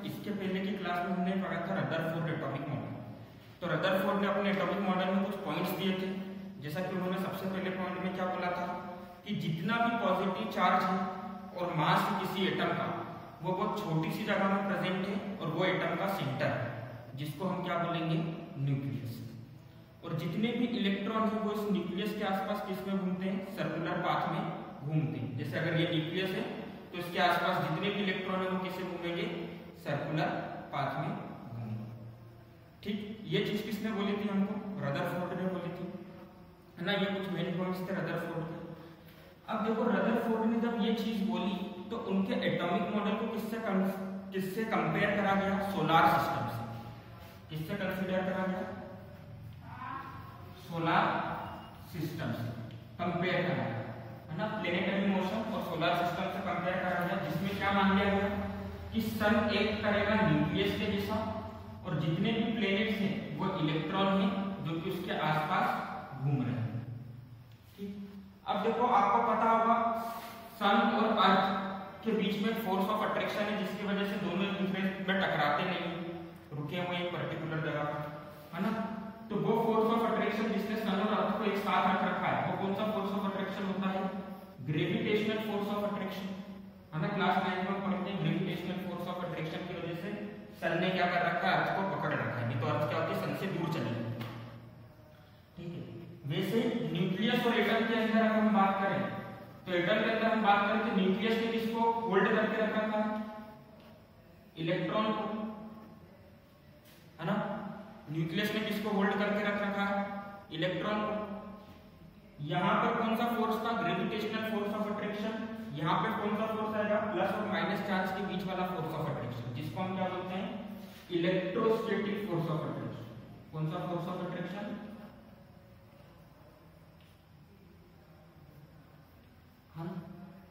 इसके पहले की क्लास में हमने पढ़ा था रदरफोर्ड एटॉमिक मॉडल। तो रदरफोर्ड ने अपने एटॉमिक मॉडल में कुछ पॉइंट्स दिए थे, जैसा कि उन्होंने सबसे पहले पॉइंट में क्या बोला था कि जितना भी पॉजिटिव चार्ज है और मास किसी एटम का वो बहुत छोटी सी जगह में प्रेजेंट है और वो एटम का सेंटर है, जिसको हम क्या बोलेंगे, न्यूक्लियस। और जितने भी इलेक्ट्रॉन है वो इस न्यूक्लियस के आसपास किस में घूमते हैं, सर्कुलर पाथ में घूमते हैं। जैसे अगर ये न्यूक्लियस है तो इसके आसपास जितने भी इलेक्ट्रॉन है वो किससे घूमेंगे, सर्कुलर पाथ में घूमेंगे। ठीक, ये चीज किसने बोली थी हमको, रदरफोर्ड ने बोली थी, है ना। ये कुछ मेन पॉइंट्स थे रदरफोर्ड के। अब देखो रदरफोर्ड ने जब ये चीज बोली तो उनके एटॉमिक मॉडल को किससे कंपेयर करा गया, सोलार सिस्टम से। किससे कंसीडर करा गया, सोलार सिस्टम से कंपेयर करा गया, है ना। प्लेनेटरी मोशन और सोलार सिस्टम से कंपेयर करा गया, जिसमें क्या मान लिया गया कि सन एक करेगा न्यूक्लियस के जैसा और जितने भी प्लेनेट्स हैं वो इलेक्ट्रॉन हैं जो कि उसके आसपास घूम रहे हैं। ठीक, अब देखो आपको पता होगा सन और अर्थ के बीच में फोर्स ऑफ अट्रैक्शन है, जिसकी वजह से दोनों एक दूसरे में टकराते नहीं, रुके हुए एक पर्टिकुलर जगह पर, है ना। तो वो फोर्स ऑफ अट्रैक्शन जिसने सन और अर्थ को एक साथ रख रखा है वो कौन सा फोर्स ऑफ अट्रैक्शन होता है, ग्रेविटेशनल फोर्स ऑफ अट्रैक्शन, है ना। क्लास 9 में पढ़ते हैं ग्रेविटेशनल फोर्स ऑफ अट्रैक्शन की वजह से सन ने क्या कर रखा है, अर्थ को पकड़ रखा है, नहीं तो अर्थ क्या होती है, सन से दूर चली जाती है। ठीक है, वैसे न्यूक्लियस और एटम के अंदर अगर हम बात करें तो एटम के अंदर हम बात करें तो न्यूक्लियस ने किसको होल्ड करके रखा था, इलेक्ट्रॉन को, है ना। न्यूक्लियस ने किसको होल्ड करके रख रखा है, इलेक्ट्रॉन को। यहां पर कौन सा फोर्स था, ग्रेविटेशनल फोर्स ऑफ अट्रैक्शन। यहां पे कौन सा फोर्स आएगा, प्लस और माइनस चार्ज के बीच वाला फोर्स ऑफ अट्रैक्शन, जिसको हम क्या बोलते हैं, इलेक्ट्रोस्टैटिक फोर्स ऑफ अट्रैक्शन। कौन सा फोर्स ऑफ अट्रैक्शन,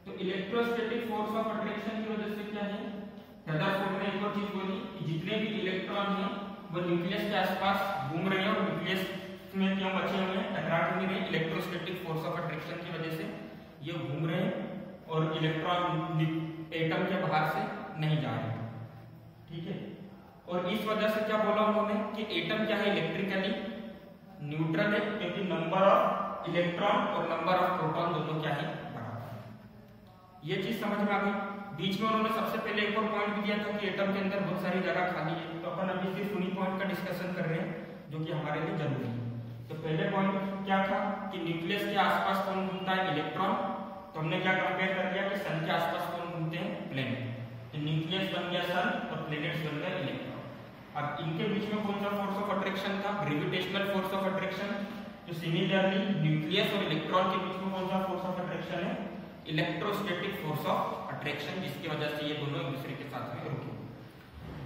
तो इलेक्ट्रोस्टैटिक फोर्स ऑफ अट्रैक्शन की वजह से क्या है, रदरफोर्ड ने एक और चीज बोली कि जितने भी इलेक्ट्रॉन हैं वो न्यूक्लियस के आसपास घूम रहे हैं और न्यूक्लियस में क्यों बचे हुए हैं, टकरा नहीं रहे, इलेक्ट्रोस्टैटिक फोर्स ऑफ अट्रैक्शन की वजह से ये घूम रहे हैं और इलेक्ट्रॉन एटम के बाहर से नहीं जा रहे हैं। ठीक है, और इस वजह से क्या बोला उन्होंने कि एटम क्या है, इलेक्ट्रिकली न्यूट्रल है, क्योंकि नंबर ऑफ इलेक्ट्रॉन और नंबर ऑफ प्रोटॉन दोनों क्या है, ये चीज समझ में आ गई। बीच में उन्होंने सबसे पहले एक और पॉइंट भी दिया था कि एटम के अंदर बहुत सारी जगह खाली है, तो अपन अभी सिर्फ उन्हीं पॉइंट का डिस्कशन कर रहे हैं जो कि हमारे लिए जरूरी है। तो पहले पॉइंट क्या था कि न्यूक्लियस के आसपास कौन घूमता है, इलेक्ट्रॉन। तो हमने क्या कंपेयर कर दिया कि सन के आसपास कौन घूमते हैं, प्लेनेट। तो न्यूक्लियस बन गया सन और प्लेनेट्स बन गए इलेक्ट्रॉन। अब इनके बीच में कौन सा फोर्स ऑफ अट्रैक्शन था, ग्रेविटेशनल फोर्स ऑफ अट्रैक्शन। तो सिमिलरली न्यूक्लियस और इलेक्ट्रॉन के बीच में कौन सा फोर्स ऑफ अट्रैक्शन है, इलेक्ट्रोस्टैटिक फोर्स ऑफ अट्रैक्शन, जिसकी वजह से ये दोनों एक दूसरे के साथ में रुके।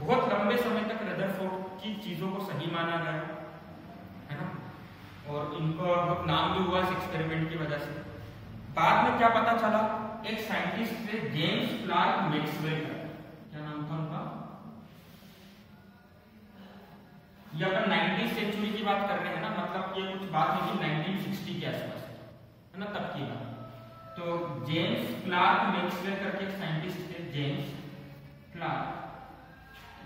बहुत लंबे समय तक रदरफोर्ड की चीजों को सही माना गया, है ना, और इनको बहुत नाम भी हुआ इस एक्सपेरिमेंट की वजह से। बाद में क्या पता चला, एक साइंटिस्ट थे जेम्स क्लार्क मैक्सवेल, क्या नाम था उनका, ये अपन 19वीं सेंचुरी की बात कर रहे हैं ना, मतलब ये कुछ बात होगी 1960 के आसपास, है ना, तब की बात। तो जेम्स क्लार्क मैक्सवेल करके एक साइंटिस्ट थे, जेम्स क्लार्क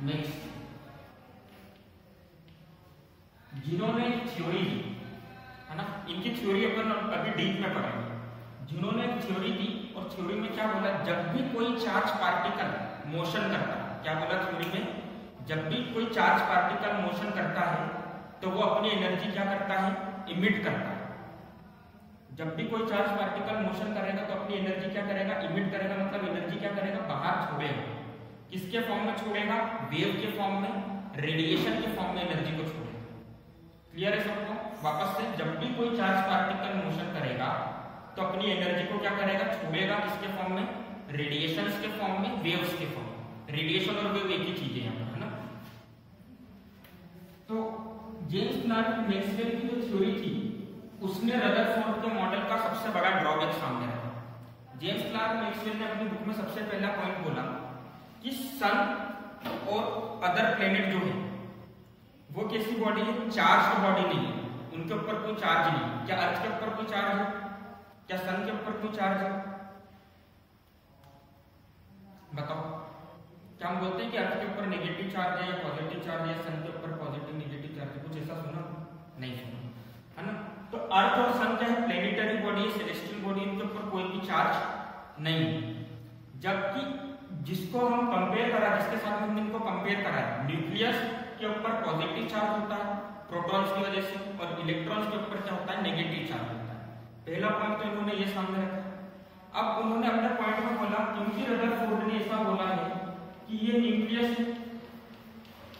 मैक्सवेल, जिन्होंने एक थ्योरी दी, है ना। इनकी थ्योरी अपन अभी डीप में पढ़ेंगे। जिन्होंने एक थ्योरी दी और थ्योरी में क्या बोला, जब भी कोई चार्ज पार्टिकल मोशन करता है, क्या बोला थ्योरी में, जब भी कोई चार्ज पार्टिकल मोशन करता है तो वो अपनी एनर्जी क्या करता है, इमिट करता है। जब भी कोई चार्ज पार्टिकल मोशन करेगा तो अपनी एनर्जी क्या करेगा, इमिट करेगा, मतलब एनर्जी क्या करेगा, बाहर छोड़ेगा। किसके फॉर्म में छोड़ेगा, वेव के फॉर्म में, रेडिएशन के फॉर्म में एनर्जी को छोड़ेगा। क्लियर है सबको। वापस से, जब भी कोई चार्ज पार्टिकल मोशन करेगा तो अपनी एनर्जी को क्या करेगा, छोड़ेगा, किसके फॉर्म में, रेडिएशंस के फॉर्म में, वेव्स के फॉर्म में। रेडिएशन और वेव एक ही चीज है यहाँ, है ना। तो जेम्स क्लार्क मैक्सवेल की जो थ्योरी थी उसने रदरफोर्ड के मॉडल का सबसे बड़ा ड्रॉबैक सामने रखा। जेम्स क्लार्क मैक्सवेल ने अपनी बुक में सबसे पहला पॉइंट बोला कि सन और अदर प्लेनेट जो है वो कैसी बॉडी है, चार्ज बॉडी नहीं है, उनके ऊपर कोई चार्ज नहीं। क्या अर्थ के ऊपर कोई चार्ज है, क्या सन के ऊपर कोई चार्ज है, बताओ। क्या हम बोलते हैं कि अर्थ के ऊपर नेगेटिव चार्ज है या पॉजिटिव चार्ज है, सन के ऊपर पॉजिटिव नेगेटिव चार्ज है, कुछ ऐसा सुना नहीं सुना, है ना। तो अर्थ और सन क्या है, प्लेनेटरी बॉडी है, सेलेस्टियल बॉडी, इनके ऊपर कोई भी चार्ज नहीं है। जबकि जिसको हम कंपेयर करा, जिसके साथ हमने इनको कंपेयर करा है, न्यूक्लियस के ऊपर पॉजिटिव चार्ज होता है प्रोटॉन्स की वजह से, और इलेक्ट्रॉन्स के ऊपर क्या होता है, नेगेटिव चार्ज होता है। पहला पॉइंट तो इन्होंने ये सामने रखा। अब उन्होंने अपने पॉइंट में बोला, क्योंकि रदरफोर्ड ने ऐसा बोला है कि ये न्यूक्लियस है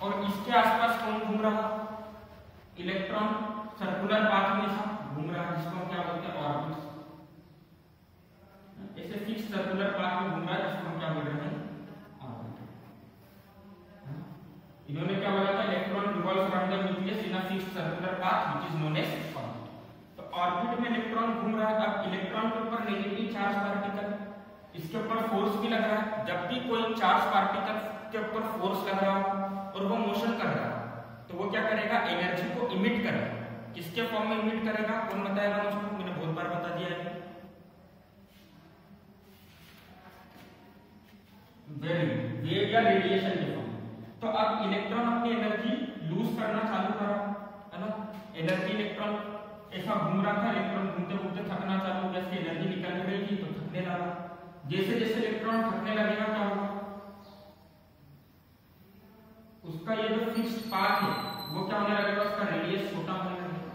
और इसके आसपास कौन घूम रहा, इलेक्ट्रॉन सर्कुलर पाथ में ऐसा घूम रहा है, जिसको हम क्या बोलते हैं, ऑर्बिट्स। ऐसे फिक्स सर्कुलर पाथ में घूम रहा है, जिसको हम क्या बोल रहे हैं, ऑर्बिट। इन्होंने क्या बोला था, electron revolves around the nucleus in a fixed circular path which is known as orbit. तो ऑर्बिट में इलेक्ट्रॉन घूम रहा है। अब इलेक्ट्रॉन के ऊपर नेगेटिव चार्ज पार्टिकल, इसके ऊपर फोर्स भी लग रहा है। जब भी कोई चार्ज पार्टिकल के ऊपर फोर्स लग रहा हो और वो मोशन कर रहा है, तो वो क्या करेगा, एनर्जी को इमिट करेगा। किसके फॉर्म में इमिट करेगा, कौन बताएगा मुझको, मैंने बहुत बार बता दिया है। वेव या रेडिएशन के फॉर्म में। तो अब इलेक्ट्रॉन अपनी एनर्जी लूज करना चालू करा, है ना। एनर्जी इलेक्ट्रॉन ऐसा घूम रहा था, इलेक्ट्रॉन घूमते घूमते थकना चालू हो गया, इसकी एनर्जी निकल रही थी तो थकने लगा। जैसे जैसे इलेक्ट्रॉन थकने लगेगा क्या होगा, उसका ये जो फिक्स्ड पाथ है वो क्या होने लगेगा, उसका रेडियस छोटा होने लगेगा,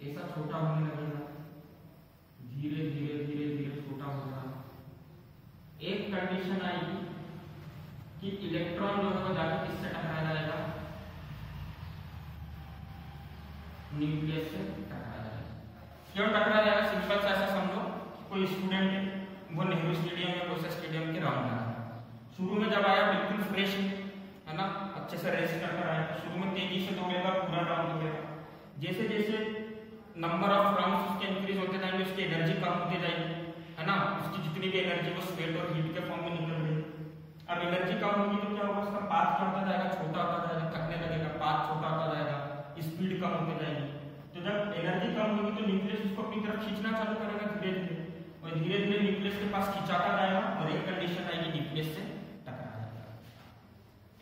ऐसा छोटा होने लगेगा, धीरे धीरे धीरे धीरे छोटा होगा। एक कंडीशन आएगी कि इलेक्ट्रॉन जो है वो जाके किससे टकरा जाएगा, न्यूक्लियस से टकरा जाएगा। क्यों टकरा जाएगा, सिंपल सा ऐसा समझो, कोई स्टूडेंट है, वो नेहरू स्टेडियम या कोसा स्टेडियम के राउंड कर रहा है। शुरू में जब आया बिल्कुल फ्रेश है ना, अच्छे से रेस्ट कर आया, तो शुरू में तेजी से दौड़ेगा, पूरा राउंड दौड़ेगा। जैसे जैसे नंबर ऑफ राउंड्स उसके इंक्रीज होते जाएंगे, उसकी एनर्जी कम होती जाएगी, है ना। उसकी जितनी भी एनर्जी वो स्वेट और हीट के फॉर्म में निकल रही है। अब एनर्जी कम होगी तो क्या होगा, उसका पाथ क्या होता जाएगा, छोटा होता जाएगा, थकने लगेगा, पाथ छोटा होता जाएगा, स्पीड कम होती जाएगी। तो जब एनर्जी कम होगी तो न्यूक्लियस उसको अपनी तरफ खींचना चालू करेगा धीरे धीरे, और धीरे धीरे न्यूक्लियस के पास खिंचाता जाएगा, और एक कंडीशन आएगी न्यूक्लियस से टकरा जाएगा।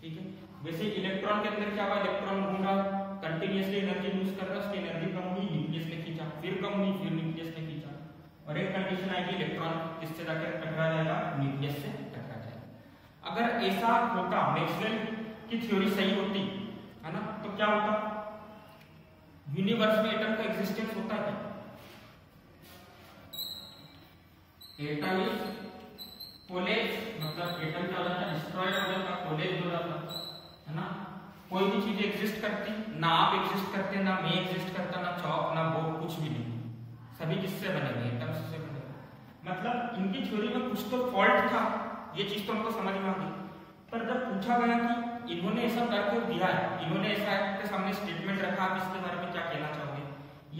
ठीक है। वैसे इलेक्ट्रॉन के अंदर क्या हुआ, इलेक्ट्रॉन घूम रहा, कंटिन्यूअसली एनर्जी लूज कर रहा, उसकी एनर्जी कम हुई, न्यूक्लियस ने खींचा, फिर कम हुई, फिर न्यूक्लियस ने खींचा, और एक कंडीशन आएगी इलेक्ट्रॉन किससे जाकर टकरा जाएगा, न्यूक्लियस से टकरा जाएगा। अगर ऐसा होता, मैक्सवेल की थ्योरी सही होती, है ना, तो क्या होता, यूनिवर्स में एटम का एग्जिस्टेंस होता है क्या, एटम इज कोलेप्स, मतलब एटम क्या हो जाता, डिस्ट्रॉय हो जाता, कोलेप्स हो जाता, है ना। कोई भी चीज एग्जिस्ट करती, ना आप एग्जिस्ट करते, ना मैं एग्जिस्ट करता, ना चौक ना बोर्ड, कुछ भी नहीं, सभी किससे बने, एटम से बने। मतलब इनकी थ्योरी में कुछ तो फॉल्ट था, ये चीज तो हमको समझ में आ गई। पर जब पूछा गया कि इन्होंने ऐसा करके दिया है, इन्होंने ऐसा आपके सामने स्टेटमेंट रखा, आप इसके बारे में क्या कहना चाहोगे,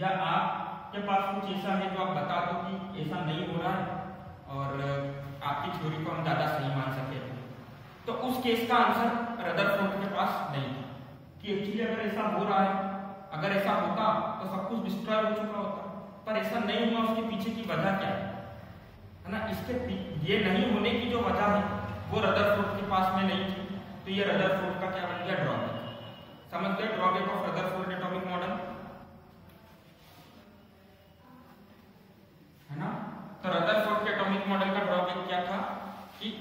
या आपके पास कुछ ऐसा है जो आप बता दो कि ऐसा नहीं हो रहा है और आपकी थ्योरी को हम ज्यादा सही मान सके, तो उस केस का आंसर रदरफोर्ड के पास नहीं था कि एक्चुअली अगर ऐसा हो रहा है, अगर ऐसा होता तो सब कुछ डिस्ट्रॉय हो चुका होता, पर ऐसा नहीं हुआ, उसके पीछे की वजह क्या है ना। इसके ये नहीं होने की जो वजह है वो रदरफोर्ड के पास में नहीं थी, तो ये रदरफोर्ड का क्या बन गया, ड्रॉबैक। समझ गए drawback of Rutherford atomic model, है ना। तो रदरफोर्ड के एटॉमिक मॉडल का ड्रॉबैक क्या था कि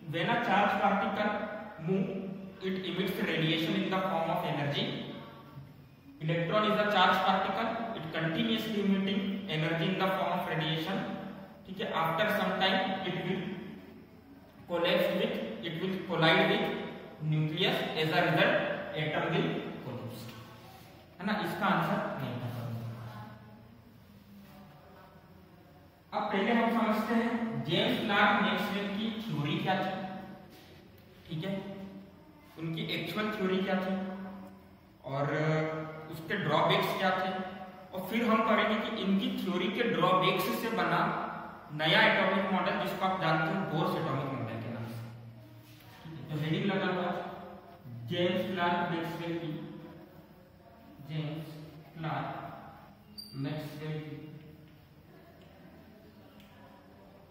when a charge particle move it emits radiation in the form of energy. Electron is a charged particle, it continuously emitting energy in the form of radiation. ठीक है, after some time it will collapse with, it will collide with nucleus, as a result atom will collapse, है ना। इसका answer नहीं था। अब पहले हम समझते हैं जेम्स क्लार्क मैक्सवेल की थ्योरी क्या थी, ठीक है, उनकी एक्चुअल थ्योरी क्या थी और उसके ड्रॉबैक्स क्या थे, और फिर हम पढ़ेंगे कि इनकी थ्योरी के ड्रॉबैक्स से बना नया एटॉमिक मॉडल जिसको आप जानते हैं बोर्स एटॉमिक मॉडल के नाम से। तो हेडिंग लगा हुआ जेम्स क्लार्क मैक्सवेल की, जेम्स क्लार्क मैक्सवेल की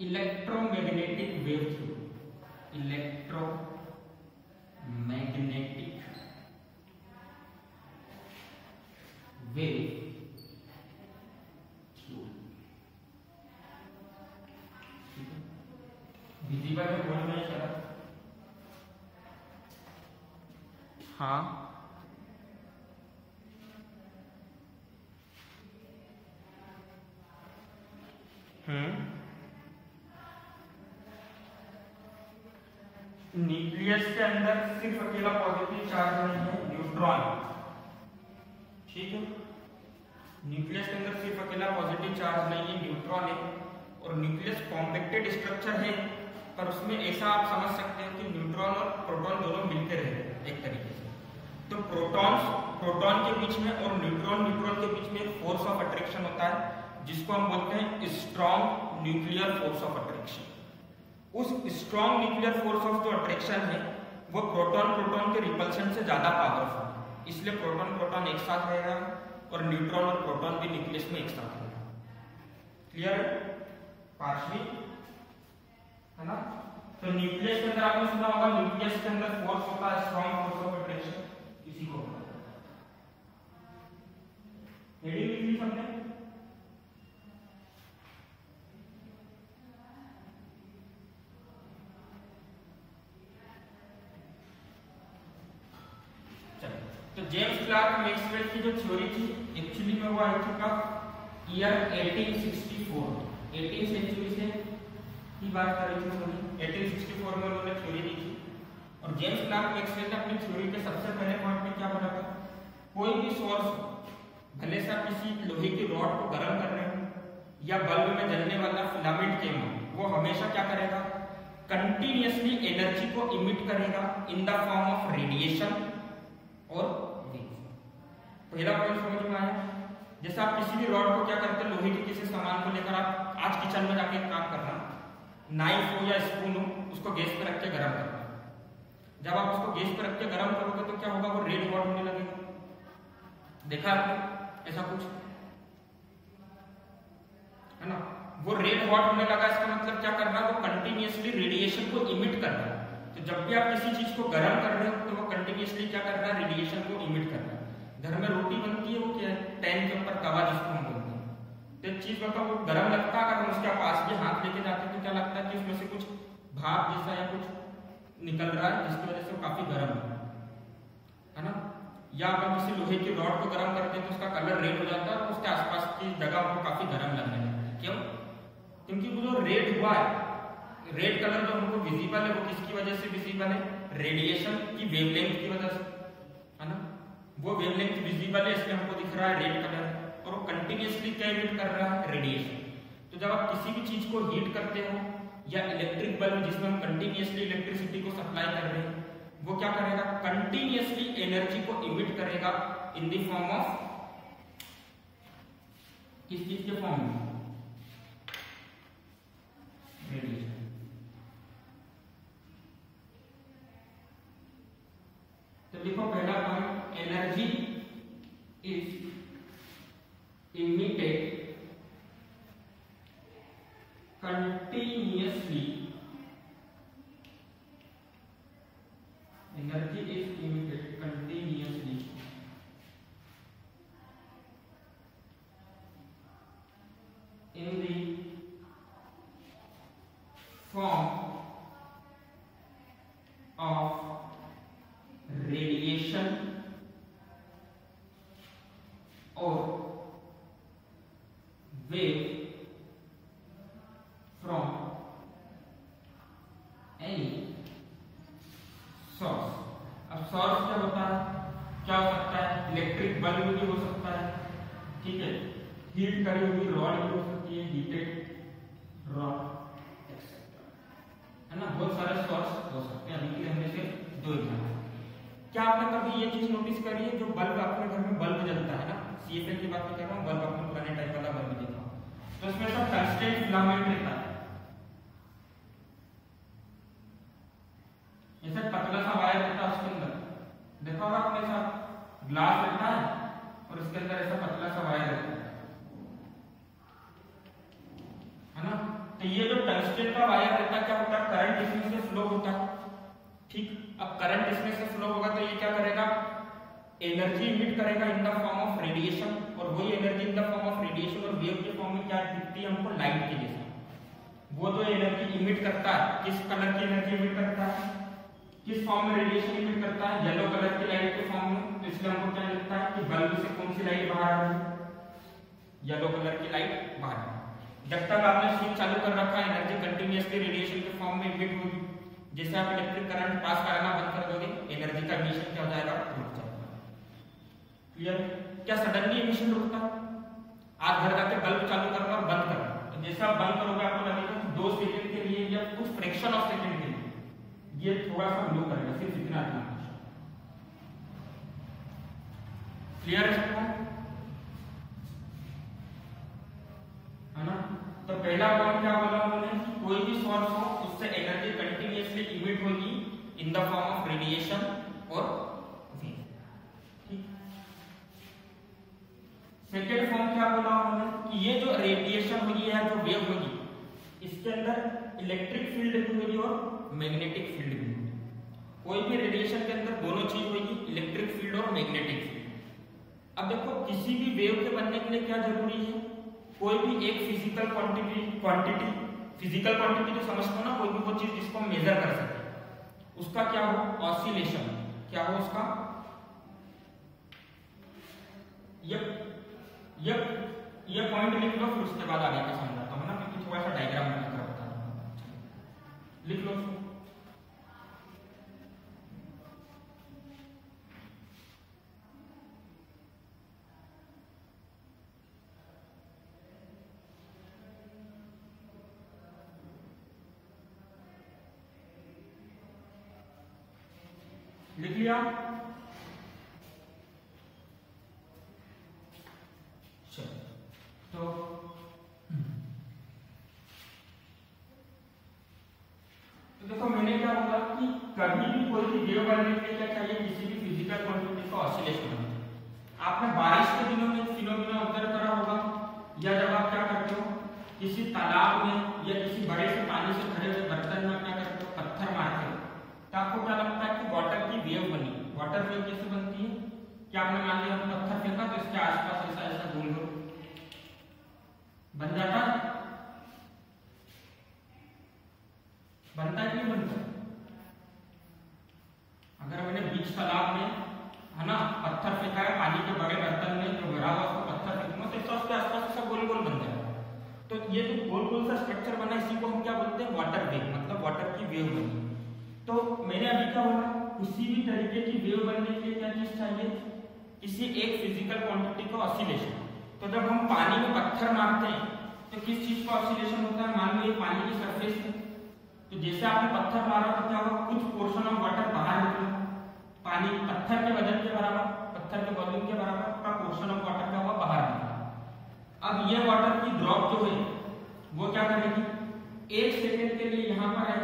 electromagnetic wave theory, electromagnetic wave visible है, बोल रहे हैं हाँ न्यूक्लियस के अंदर सिर्फ अकेला पॉजिटिव चार्ज नहीं है, न्यूट्रॉन। ठीक है, न्यूक्लियस के अंदर सिर्फ अकेला पॉजिटिव चार्ज नहीं है, न्यूट्रॉन है। और न्यूक्लियस कॉम्पैक्टेड स्ट्रक्चर है, पर उसमें ऐसा आप समझ सकते हैं कि न्यूट्रॉन और प्रोटॉन दोनों मिलते रहते हैं एक तरीके से। तो प्रोटॉन के बीच में और न्यूट्रॉन के बीच में फोर्स ऑफ अट्रैक्शन होता है, जिसको हम बोलते हैं strong nuclear force of attraction. उस स्ट्रॉन्ग न्यूक्लियर फोर्स ऑफ जो अट्रैक्शन है वो प्रोटॉन के रिपल्शन से ज्यादा पावरफुल है, इसलिए प्रोटॉन एक साथ रहेगा और न्यूट्रॉन और प्रोटॉन भी न्यूक्लियस में एक साथ रहेगा। क्लियर है पार्शली, है ना? तो न्यूक्लियस के अंदर आपने सुना होगा, न्यूक्लियस के अंदर फोर्स होता है स्ट्रॉन्ग फोर्स ऑफ अट्रैक्शन, इसी को हेडिंग लिख ली सबने? तो जेम्स क्लार्क मैक्सवेल की जो थ्योरी थी एक्चुअली में वो आई थी कब? ईयर 1864, 18 सेंचुरी से की बात कर रही थी। 1864 में उन्होंने थ्योरी दी थी। और जेम्स क्लार्क मैक्सवेल ने अपनी थ्योरी के सबसे पहले पॉइंट में क्या बोला था? कोई भी सोर्स, भले से आप किसी लोहे की रॉड को गर्म कर रहे हो या बल्ब में जलने वाला फिलामेंट केम, वो हमेशा क्या करेगा? कंटिन्यूअसली एनर्जी को इमिट करेगा in the form of radiation और वेव। पहला पॉइंट समझ में आया? जैसे आप किसी भी रॉड को क्या करते हैं, लोहे के किसी सामान को लेकर आप आज किचन में जाके काम करना, नाइफ हो या स्पून हो, उसको गैस पर रख के गर्म करना। जब आप उसको गैस पर रख के गर्म करोगे तो क्या होगा? वो रेड हॉट होने लगेगा। देखा आपने ऐसा कुछ, है ना? वो रेड हॉट होने लगा, इसका मतलब क्या करना? वो कंटिन्यूअसली रेडिएशन को इमिट कर रहा है। तो जब भी आप किसी चीज को गर्म कर रहे हो तो वो कंटिन्यूअसली क्या कर रहा है? रेडिएशन को इमिट कर रहा है। घर में रोटी बनती है, वो क्या है? पैन के ऊपर तवा जिसको हम बोलते हैं। तो एक चीज बताओ, वो गर्म लगता है, अगर हम उसके पास भी हाथ लेके जाते हैं तो क्या लगता है कि उसमें से कुछ भाप जैसा या कुछ निकल रहा है, जिसकी वजह से वो काफी गर्म है ना? या अगर किसी लोहे की रॉड को गर्म करते हैं तो उसका कलर रेड हो जाता है और उसके आसपास की जगह को काफी गर्म लगने लगता है। क्यों? क्योंकि वो जो रेड हुआ है, रेड कलर जो हमको विजिबल है, वो किसकी वजह से विजिबल है? रेडिएशन की वेवलेंथ की वजह से, है ना? वो वेवलेंथ विजिबल है, इसलिए हमको दिख रहा है रेड कलर, और वो कंटिन्यूअसली क्या इमिट कर रहा है? रेडिएशन। तो जब आप किसी भी चीज को हीट करते हो या इलेक्ट्रिक बल्ब जिसमें हम कंटिन्यूअसली इलेक्ट्रिसिटी को सप्लाई कर रहे हैं, वो क्या करेगा? कंटिन्यूअसली एनर्जी को इमिट करेगा इन द फॉर्म ऑफ, किस चीज के फॉर्म में? रेडिएशन। तो देखो पहला point, energy is emitted continuously, energy is emitted continuously in the form of radiation or wave from any source। अब सोर्स क्या होता है? क्या हो सकता है? इलेक्ट्रिक बल्ब भी हो सकता है, ठीक है, हीट करी हुई रॉड भी हो सकती है, हीटेड रॉड एक्सेट्रा, है ना? बहुत सारे सोर्स हो सकते हैं। अभी के लिए हमने सिर्फ दो एग्जांपल। क्या आपने कभी ये चीज नोटिस करी है, जो बल्ब अपने घर में बल्ब जलता है ना, सीएफएल की बात कर रहा हूँ, बल्ब अपने पुराने टाइप वाला बल्ब देखा, तो उसमें सब टंगस्टन फिलामेंट रहता है, ऐसा पतला सा वायर रहता है उसके अंदर, देखा होगा आपने, साथ ग्लास रहता है और उसके अंदर ऐसा पतला सा वायर रहता है ना? तो ये जो टंगस्टन का वायर रहता है, क्या होता है? करंट इसमें से फ्लो होता है, ठीक। अब करंट इसमें से फ्लो होगा तो ये क्या करेगा, एनर्जी इमिट करेगा in the form of radiation, और वही energy in the form of radiation और वेव के फॉर्म में क्या दिखती है हमको, लाइट के जैसा। वो तो एनर्जी इमिट करता है, किस कलर की एनर्जी इमिट करता है, किस फॉर्म में रेडिएशन इमिट करता है, येलो कलर की लाइट के फॉर्म में। तो इसलिए हमको क्या लगता है कि बल्ब से कौन सी लाइट बाहर आ रही है, येलो कलर की लाइट बाहर आ रही है। जब तक आपने स्विच चालू कर रखा है एनर्जी कंटिन्यूअसली रेडिएशन के फॉर्म में इमिट होगी। जैसे आप इलेक्ट्रिक करंट पास कराना बंद कर दोगे, एनर्जी का एमिशन क्या हो जाएगा, रुक जाएगा। क्लियर? क्या सडनली एमिशन रुकता है? आप घर जाके बल्ब चालू करना और बंद करना, तो जैसे आप बंद करोगे आपको लगेगा कि 2 सेकंड के लिए या कुछ फ्रैक्शन ऑफ सेकंड के लिए ये थोड़ा सा ग्लो करेगा, सिर्फ इतना इतना। क्लियर है सबको? है ना? तो पहला पॉइंट क्या बोला हमने कि कोई भी सोर्स हो उससे एनर्जी कंटिन्यूअसली इमिट होगी in the form of radiation और वेव। ठीक। सेकेंड फॉर्म क्या बोला हमने कि ये जो रेडिएशन होगी या जो वेव होगी इसके अंदर इलेक्ट्रिक फील्ड भी होगी और मैग्नेटिक फील्ड भी होगी। कोई भी रेडिएशन के अंदर दोनों चीज होगी, इलेक्ट्रिक फील्ड और मैग्नेटिक फील्ड। अब देखो किसी भी वेव के बनने के लिए क्या जरूरी है, कोई भी एक फिजिकल क्वांटिटी फिजिकल क्वांटिटी तो समझते हो ना, कोई भी वो चीज जिसको हम मेजर कर सके उसका क्या हो, ऑसिलेशन क्या हो उसका। ये पॉइंट लिख लो, फिर उसके बाद आगे का समझाता हूं ना, क्योंकि थोड़ा सा डायग्राम बनाकर बता रहा हूं। लिख लो। लिख लिया? तो देखो मैंने क्या बोला कि कभी भी कोई भी वेव बनने के लिए क्या चाहिए, किसी भी फिजिकल क्वांटिटी का ऑसिलेशन होना चाहिए। आपने बारिश के दिनों में फिनोमेना ऑब्जर्व करा होगा, या जब आप क्या करते हो किसी तालाब में या किसी बड़े से पानी से भरे हुए बर्तन में क्या करते हो, पत्थर मारते हो, तो आपको क्या लगता है कि वाटर की वेव बनी। वाटर वेव कैसे बनती है, क्या आपने मान लिया पत्थर फेंका तो इसके आसपास ऐसा ऐसा गोल गोल बन जाता है, बनता है कि नहीं बनता? अगर मैंने बीच तालाब में है ना पत्थर फेंका है पानी के बड़े बर्तन में जो भरा हुआ उसको पत्थर फेंकूंगा तो इसका उसके आसपास ऐसा गोल गोल बन जाएगा। तो ये जो गोल गोल सा स्ट्रक्चर बना इसी को हम क्या बोलते हैं, वाटर वेव, मतलब वाटर की वेव बनी। तो मैंने अभी क्या बोला, किसी भी तरीके की वेव बनने के लिए क्या चीज चाहिए, किसी एक फिजिकल क्वांटिटी का ऑसिलेशन। तो जब हम पानी में पत्थर मारते हैं तो किस चीज का ऑसिलेशन होता है, मान लो ये पानी की सरफेस है, तो जैसे आपने पत्थर मारा तो क्या होगा, कुछ पोर्शन ऑफ वाटर बाहर निकला, पानी पत्थर के वजन के बराबर, पत्थर के वॉल्यूम के बराबर का पोर्शन ऑफ वाटर क्या हुआ, बाहर निकला। अब ये वाटर की ड्रॉप जो है वो क्या करेगी, 1 सेकंड के लिए यहाँ पर है,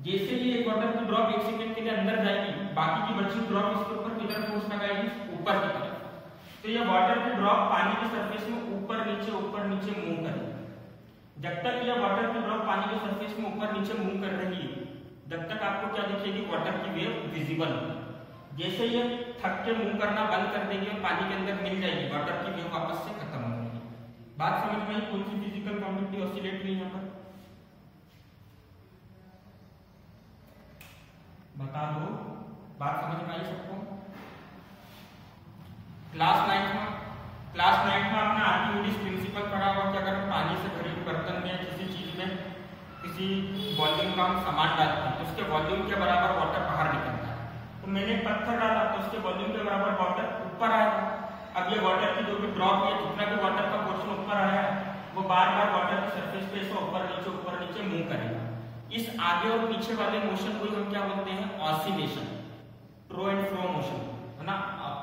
जैसे ही एक वाटर की ड्रॉप 1 सेकंड के लिए अंदर जाएगी, बाकी की बची ड्रॉप इसके ऊपर किधर फोर्स लगाएगी, ऊपर की तरफ। तो ये वाटर की ड्रॉप पानी की सरफेस में ऊपर नीचे मूव करेगी। जब तक ये वाटर की ड्रॉप पानी की सरफेस में ऊपर नीचे मूव कर रही है, जब तक आपको क्या दिखेगी, वाटर की वेव विजिबल होगी। जैसे ये थक के मूव करना बंद कर देगी और पानी के अंदर मिल जाएगी, वाटर की वेव वापस से खत्म हो जाएगी। बात समझ में आई, कौन सी फिजिकल क्वांटिटी ऑसिलेट हुई यहाँ पर, बता दो। बात समझ में आई सबको? क्लास 9th में आपने आर्किमिडीज प्रिंसिपल पढ़ा होगा कि अगर पानी से भरे बर्तन में किसी चीज में किसी वॉल्यूम का हम सामान डालते हैं तो उसके वॉल्यूम के बराबर वाटर बाहर निकलता है। तो मैंने पत्थर डाला तो उसके वॉल्यूम के बराबर वाटर ऊपर आएगा। अब ये वाटर की जो भी ड्रॉप है, जितना भी वाटर का पोर्शन ऊपर आया है वो बार बार वाटर की सरफेस पे ऐसा ऊपर नीचे मूव करेगा। इस आगे और पीछे वाले मोशन को हम क्या बोलते हैं, ऑसिलेशन, ट्रो एंड फ्रो मोशन, है ना,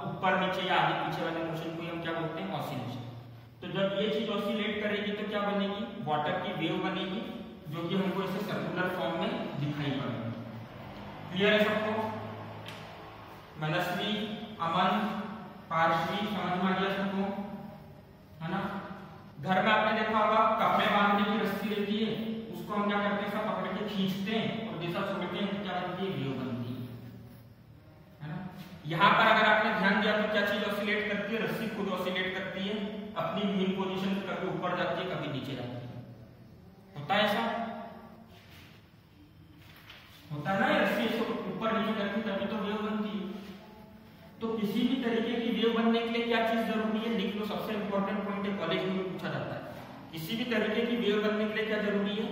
ऊपर नीचे या आगे पीछे वाले मोशन को हम क्या बोलते हैं, ऑसिलेशन। तो जब ये चीज ऑसिलेट करेगी तो क्या बनेगी, वाटर की वेव बनेगी, जो कि हमको इसे सर्कुलर फॉर्म में दिखाई पड़ेगी। क्लियर है सबको? मनस्वी, अमन, पार्श्वी समझ में आ गया सबको, है ना? घर में आपने देखा होगा कपड़े बांधने की रस्सी रहती है, उसको हम क्या करते हैं, सब पकड़ के खींचते हैं और दिशा छोड़ते हैं तो क्या बनती है, वेव बनती है ना। यहाँ पर अगर आपने ध्यान दिया तो क्या चीज ऑसिलेट करती है, रस्सी खुद ऑसिलेट करती है, अपनी मीन पोजीशन से कभी ऊपर जाती है कभी नीचे जाती है। होता है ऐसा, होता है ना, रस्सी इसको ऊपर नीचे करती है तभी तो वेव बनती है। तो किसी भी तरीके की वेव बनने के लिए क्या चीज जरूरी है, लिख लो, सबसे इंपॉर्टेंट पॉइंट है, कॉलेज में पूछा जाता है। किसी भी तरीके की वेव बनने के लिए क्या जरूरी है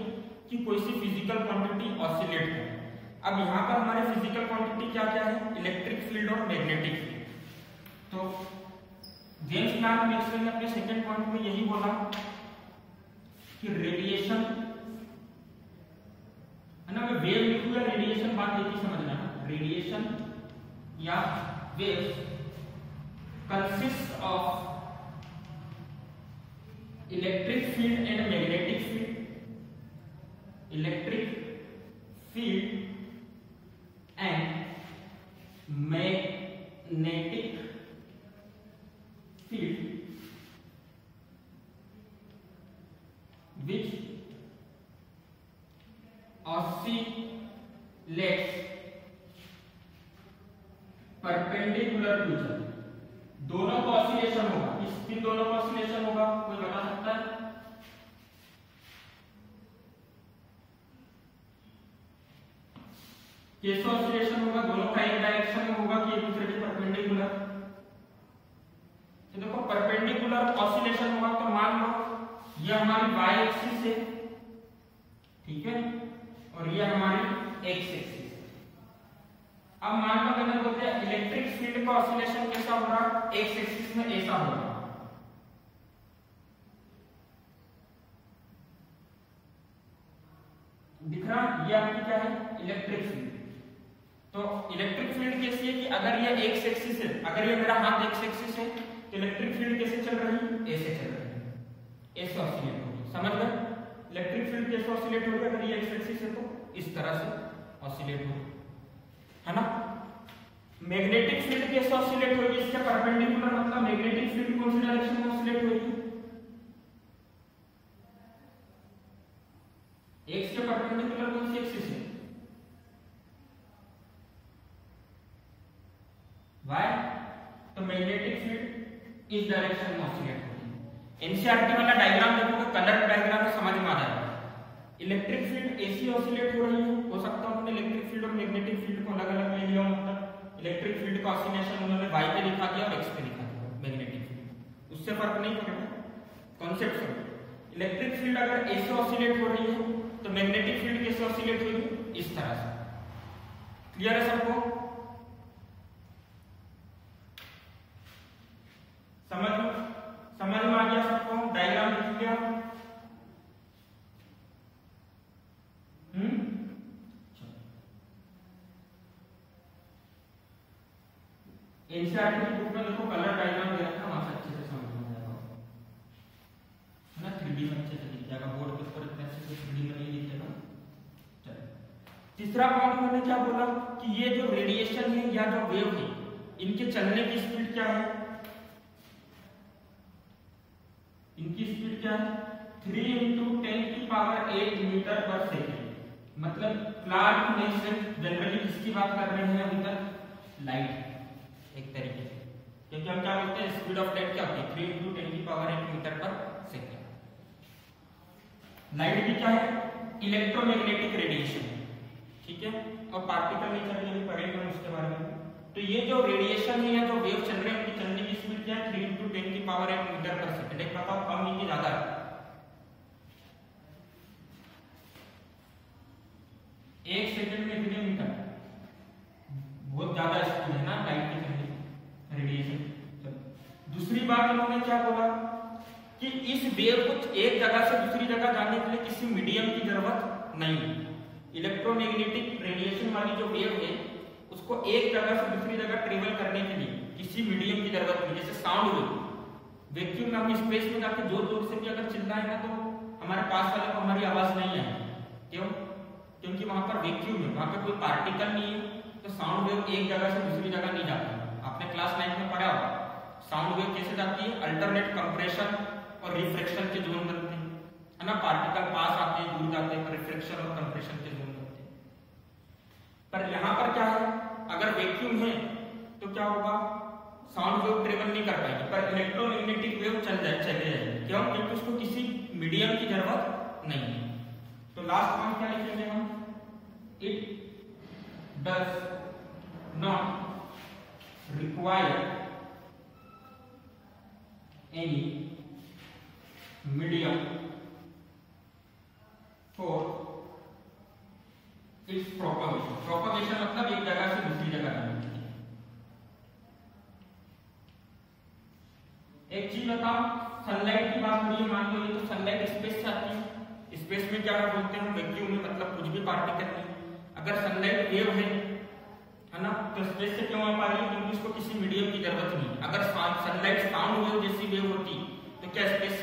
कि कोई सी फिजिकल क्वांटिटी ऑसिलेट करे। अब यहाँ पर हमारे फिजिकल क्वांटिटी क्या क्या है, इलेक्ट्रिक फील्ड और मैग्नेटिक फील्ड। तो जेम्स क्लार्क मैक्सवेल ने अपने सेकंड पॉइंट में यही बोला कि रेडिएशन है ना, मैं वेव लिखूं या रेडिएशन, बात एक ही समझना है, रेडिएशन या waves consists of electric field and magnetic field, electric field and magnetic field which oscillates perpendicular to each other. दोनों का ऑसिलेशन होगा, किसकी दोनों का ऑसिलेशन होगा, कोई बता सकता है? कैसे ऑसिलेशन होगा, दोनों का एक डायरेक्शन में होगा कि एक दूसरे के परपेंडिकुलर। तो देखो परपेंडिकुलर ऑसिलेशन होगा तो मान लो ये हमारी वाई एक्सिस है, ठीक है, और ये हमारी एक्स एक्सिस। अब मान लो मैंने बोलते हैं इलेक्ट्रिक फील्ड का ऑसिलेशन कैसा हो रहा, एक्स एक्सिस में ऐसा हो रहा, दिख रहा, ये आपकी क्या है, इलेक्ट्रिक फील्ड। तो इलेक्ट्रिक फील्ड कैसी है कि अगर ये एक्स एक्सिस है, अगर ये मेरा हाथ एक्स एक्सिस है तो इलेक्ट्रिक फील्ड कैसे चल रही है, ऐसे चल रही है, ऐसे ऑसिलेट होगी। समझ गए, इलेक्ट्रिक फील्ड कैसे ऑसिलेट होगी, अगर ये एक्स एक्सिस है तो इस तरह से ऑसिलेट होगी, है ना। मैग्नेटिक फील्ड कैसे ऑसिलेट होगी, इसके परपेंडिकुलर, मतलब मैग्नेटिक फील्ड कौन सी डायरेक्शन में ऑसिलेट होगी, एक्स के परपेंडिकुलर कौन सी एक्सिस है, वाई। तो मैग्नेटिक फील्ड इस डायरेक्शन में ऑसिलेट होगी। एनसीईआरटी वाला डायग्राम देखोगे, कलर डायग्राम में समझ में आ जाएगा। इलेक्ट्रिक फील्ड ऐसी ऑसिलेट हो रही है, हो सकता है उन्होंने इलेक्ट्रिक फील्ड और मैग्नेटिक फील्ड को अलग अलग ले लिया, मतलब इलेक्ट्रिक फील्ड का ऑसिलेशन उन्होंने वाई पे दिखा दिया और एक्स पे दिखा दिया, मैग्नेटिक फील्ड, उससे फर्क नहीं पड़ेगा, कॉन्सेप्ट समझो। इलेक्ट्रिक फील्ड अगर ऐसे ऑसिलेट हो रही है तो मैग्नेटिक फील्ड कैसे ऑसिलेट होगी, इस तरह से। क्लियर है सबको, समझ में आ गया सबको, डायग्राम लिख लिया। एनसीईआरटी की बुक में देखो कलर डायग्राम दे रखा है, वहां से अच्छे से समझ में आएगा, है ना। 3D में अच्छे से दिख जाएगा, बोर्ड के ऊपर इतने अच्छे से 3D में नहीं दिखेगा। चलो तीसरा पॉइंट मैंने क्या बोला कि ये जो रेडिएशन है या जो वेव है, इनके चलने की स्पीड क्या है, इनकी स्पीड क्या है, 3 × 10⁸ मीटर पर सेकेंड। मतलब क्लार्क मैक्सवेल जनरली किसकी बात कर रहे हैं अभी तक, लाइट एक तरीके से, क्योंकि हम क्या बोलते हैं स्पीड ऑफ लाइट क्या होती है, 3 × 10⁸ मीटर पर सेकेंड। लाइट भी क्या है, इलेक्ट्रोमैग्नेटिक रेडिएशन, ठीक है, और पार्टिकल नेचर में भी पढ़ेंगे हम उसके बारे में। तो ये जो रेडिएशन है या जो वेव चल रहे हैं उनकी चलने की स्पीड क्या है, 3 × 10⁸ मीटर पर सेकेंड। एक बताओ कम है कि ज्यादा है, एक सेकंड में कितने मीटर, बहुत ज्यादा स्पीड है ना लाइट की चलने रेडिएशन। दूसरी बात इन्होंने क्या बोला कि इस वेव को एक जगह से दूसरी जगह जाने के लिए किसी मीडियम की जरूरत नहीं है। इलेक्ट्रोमैग्नेटिक रेडिएशन वाली जो वेव है उसको एक जगह से दूसरी जगह ट्रेवल करने के लिए किसी मीडियम की जरूरत नहीं। जैसे साउंड वेव, वैक्यूम में हम स्पेस में जाकर जोर जोर से भी अगर चिल्लाएं ना तो हमारे पास वाले को हमारी आवाज नहीं आएगी। क्यों? क्योंकि वहां पर वैक्यूम है, वहां पर कोई पार्टिकल नहीं है, तो साउंड वेव एक जगह से दूसरी जगह नहीं जाती। आपने क्लास 9 में पढ़ा होगा साउंड वेव कैसे जाती है, अल्टरनेट कंप्रेशन और रिफ्रैक्शन के जोन बनते हैं, है ना। पार्टिकल पास आते हैं, दूर जाते हैं, रिफ्रैक्शन और कंप्रेशन के जोन बनते हैं। पर यहाँ पर क्या है, अगर वैक्यूम है तो क्या होगा, साउंड वेव ट्रेवल नहीं कर पाएगी, पर इलेक्ट्रोमैग्नेटिक वेव चले जाएगी। क्यों? क्योंकि उसको किसी मीडियम की जरूरत नहीं है। तो लास्ट पॉइंट क्या लिखेंगे हम, it does not require any medium for its propagation. Propagation मतलब एक जगह से दूसरी जगह जाने के लिए। एक चीज बताओ, सनलाइट की बात करिए, मान लो ये तो सनलाइट स्पेस से आती है, स्पेस में क्या बोलते हैं हम, वैक्यूम में, मतलब कुछ भी पार्टिकल नहीं। अगर सनलाइट वेव है ना, तो स्पेस से क्यों आ पा रही है, क्योंकि उसको किसी मीडियम की जरूरत नहीं। अगर सनलाइट साउंड वेव जैसी वेव होती तो क्या स्पेस